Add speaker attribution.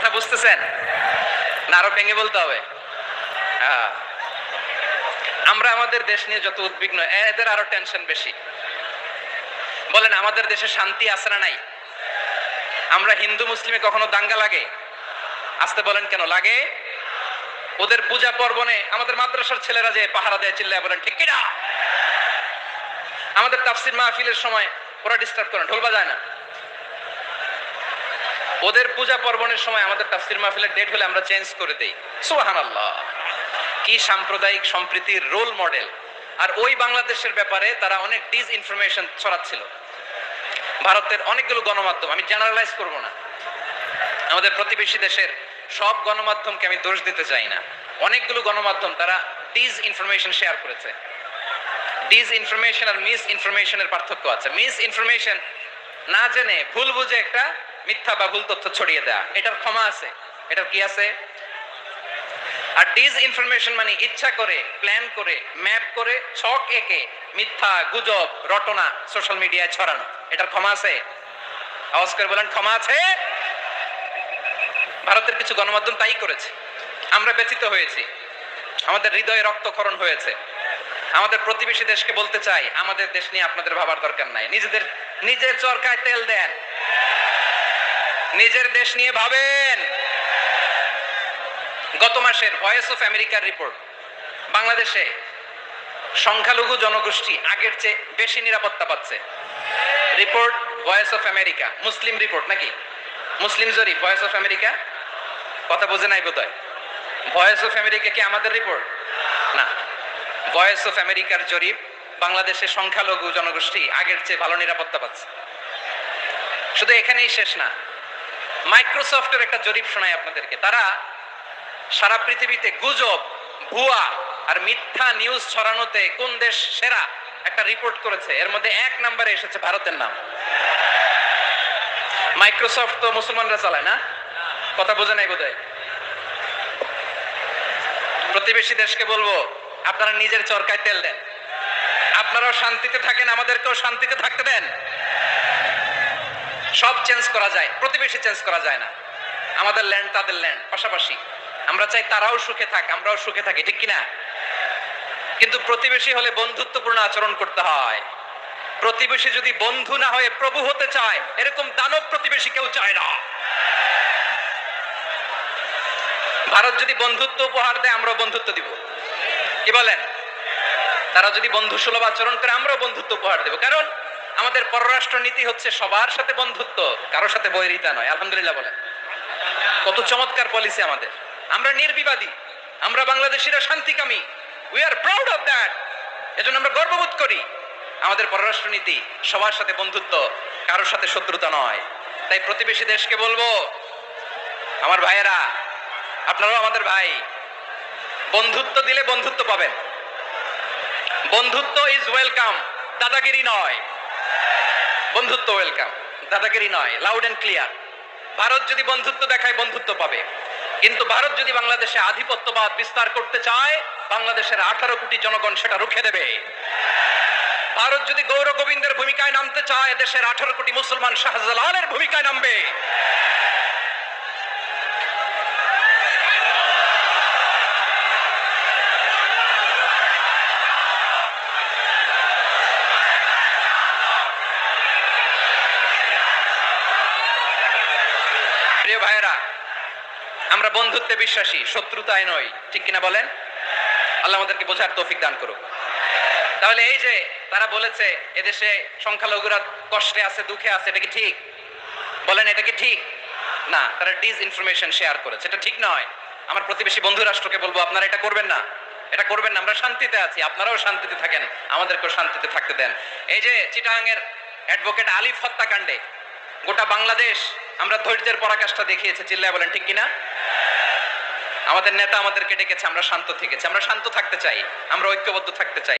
Speaker 1: কথা বুঝতেছেন না? আরো ভেঙে বলতে হবে? হ্যাঁ, আমরা আমাদের দেশ নিয়ে যত উদ্বিগ্ন, এদের আরো টেনশন বেশি। বলেন আমাদের দেশে শান্তি আছে না নাই? আমরা হিন্দু মুসলিমে কখনো দাঙ্গা লাগে? আসতে বলেন কেন লাগে? ওদের পূজা পর্বণে আমাদের মাদ্রাসার ছেলেরা যে পাহারা দেয়, চিল্লায় বলেন ঠিক কিনা? আমাদের তাফসির মাহফিলের সময় ওরা ডিস্টার্ব করেন, ঢোল বাজায় না। ওদের পূজা পর্বণের সময় আমাদের তাফসির মাহফিলের ডেট হলে আমরা চেঞ্জ করে দেই। সুবহানাল্লাহ, কি সাম্প্রদায়িক সম্প্রীতির রোল মডেল। আর ওই বাংলাদেশের ব্যাপারে তারা অনেক ডিস ইনফরমেশন ছড়াচ্ছিল। ভারতের অনেকগুলো গণমাধ্যম, আমি জেনারেলাইজ করব না, আমাদের প্রতিবেশী দেশের সব গণমাধ্যমকে আমি দোষ দিতে চাই না, অনেকগুলো গণমাধ্যম তারা ডিস ইনফরমেশন শেয়ার করেছে। ডিস ইনফরমেশন আর মিস ইনফরমেশনের পার্থক্য আছে। মিস ইনফরমেশন না জেনে ভুল বুঝে একটা মিথ্যা বা ভুল তথ্য ছড়িয়ে দেয়া, এটার ক্ষমা আছে, এটার কি আছে? আর ডিস ইনফরমেশন মানে ইচ্ছা করে, প্ল্যান করে, ম্যাপ করে, ছক এঁকে মিথ্যা, গুজব, রটনা সোশ্যাল মিডিয়ায় ছড়ানো, এটার ক্ষমা আছে? আওয়াজ করে বলেন ক্ষমা আছে? ভারতের কিছু গণমাধ্যম তাই করেছে। আমরা ব্যথিত হয়েছি, আমাদের হৃদয়ে রক্তক্ষরণ হয়েছে। আমাদের প্রতিবেশী দেশকে বলতে চাই, আমাদের দেশ নিয়ে আপনাদের ভাবার দরকার নাই, নিজের চরকায় তেল দেন, নিজের দেশ নিয়ে ভাবেন। গত মাসের ভয়েস অফ আমেরিকার রিপোর্ট, বাংলাদেশে সংখ্যালঘু জনগোষ্ঠী আগের চেয়ে বেশি নিরাপত্তা পাচ্ছে। Report voice of America, Muslim report নাকি? মুসলিম জরিপ, ভয়েস অফ আমেরিকা। কথা বোঝে নাই বোধহয়। ভয়েস অফ আমেরিকা কি আমাদের রিপোর্ট? না, ভয়েস অফ আমেরিকার জরিপ, বাংলাদেশের সংখ্যালঘু জনগোষ্ঠী আগের চেয়ে ভালো নিরাপত্তা পাচ্ছে। শুধু এখানেই শেষ না, মাইক্রোসফটের একটা জরিপ শোনায় আপনাদেরকে। তারা সারা পৃথিবীতে গুজব, ভুয়া আর মিথ্যা নিউজ ছড়ানোতে কোন দেশ সেরা একটা রিপোর্ট করেছে, এর মধ্যে 1 নম্বরে এসেছে ভারতের নাম। মাইক্রোসফট তো মুসলমানরা চালায় না? কথা বোঝে নাই বোধহয়। প্রতিবেশী দেশকে বলবো, আপনারা নিজের চরকায় তেল দেন, আপনারাও শান্তিতে থাকেন, আমাদেরকেও শান্তিতে থাকতে দেন। সব চেঞ্জ করা যায়, প্রতিবেশী চেঞ্জ করা যায় না। আমাদের ল্যান্ড তাদের ল্যান্ড, পাশাপাশি। আমরা চাই তারাও সুখে থাক, আমরাও সুখে থাকি, ঠিক কিনা? কিন্তু প্রতিবেশী হলে বন্ধুত্বপূর্ণ আচরণ করতে হয়। প্রতিবেশী যদি বন্ধু না হয়ে প্রভু হতে চায়, এরকম দানব প্রতিবেশী কেউ চায় না। ভারত যদি বন্ধুত্ব উপহার দেয়, আমরাও বন্ধুত্ব দিব, কি বলেন? তারা যদি বন্ধু সুলভ আচরণ করে, আমরাও বন্ধুত্ব উপহার দেব। কারণ আমাদের পররাষ্ট্র নীতি হচ্ছে সবার সাথে বন্ধুত্ব, কারোর সাথে বৈরিতা নয়। আলহামদুলিল্লাহ বলেন, কত চমৎকার পলিসি আমাদের। আমরা নির্বিবাদী, আমরা বাংলাদেশিরা শান্তিকামী, we are proud of that. এজন্য আমরা গর্ববোধ করি। আমাদের পররাষ্ট্র নীতি সবার সাথে বন্ধুত্ব, কারোর সাথে শত্রুতা নয়। তাই প্রতিবেশী দেশকে বলবো, আমার ভাইয়েরা, আপনারাও আমাদের ভাই, বন্ধুত্ব দিলে বন্ধুত্ব পাবেন। বন্ধুত্ব ইজ ওয়েলকাম, দাদাগিরি নয়। বন্ধুত্ব ওয়েলকাম, দাদাগিরি নয়, লাউড এন্ড ক্লিয়ার। ভারত যদি বন্ধুত্ব দেখায়, বন্ধুত্ব পাবে। কিন্তু ভারত যদি বাংলাদেশে আধিপত্যবাদ বিস্তার করতে চায়, বাংলাদেশের 18 কোটি জনগণ সেটা রুখে দেবে। ভারত যদি গৌর গোবিন্দের ভূমিকায় নামতে চায়, দেশের 18 কোটি মুসলমান শাহজালালের ভূমিকায় নামবে। প্রিয় ভাইয়েরা, আমরা বন্ধুত্বে বিশ্বাসী, শত্রুতায় নয়, ঠিক কিনা বলেন? আল্লাহ আমাদেরকে বোঝার তৌফিক দান করুক। তাহলে এই যে তারা বলেছে এদেশে সংখ্যালঘুরা কষ্টে আছে, দুঃখে আছে, এটা কি ঠিক? বলেন এটা কি ঠিক? না, তারা ডিস ইনফরমেশন শেয়ার করেছে, এটা ঠিক নয়। আমার প্রতিবেশী বন্ধু রাষ্ট্রকে বলবো, আপনারা এটা করবেন না, এটা করবেন না। আমরা শান্তিতে আছি, আপনারাও শান্তিতে থাকেন, আমাদেরকেও শান্তিতে থাকতে দেন। এই যে চিটাগাংয়ের অ্যাডভোকেট আলিফ হত্যাকাণ্ডে গোটা বাংলাদেশ আমরা ধৈর্যের পরাকাষ্ঠা দেখিয়েছে, চিল্লায় বলেন ঠিক কিনা? আমাদের নেতা আমাদেরকে ডেকেছে, আমরা শান্ত থেকেছি। আমরা শান্ত থাকতে চাই, আমরা ঐক্যবদ্ধ থাকতে চাই।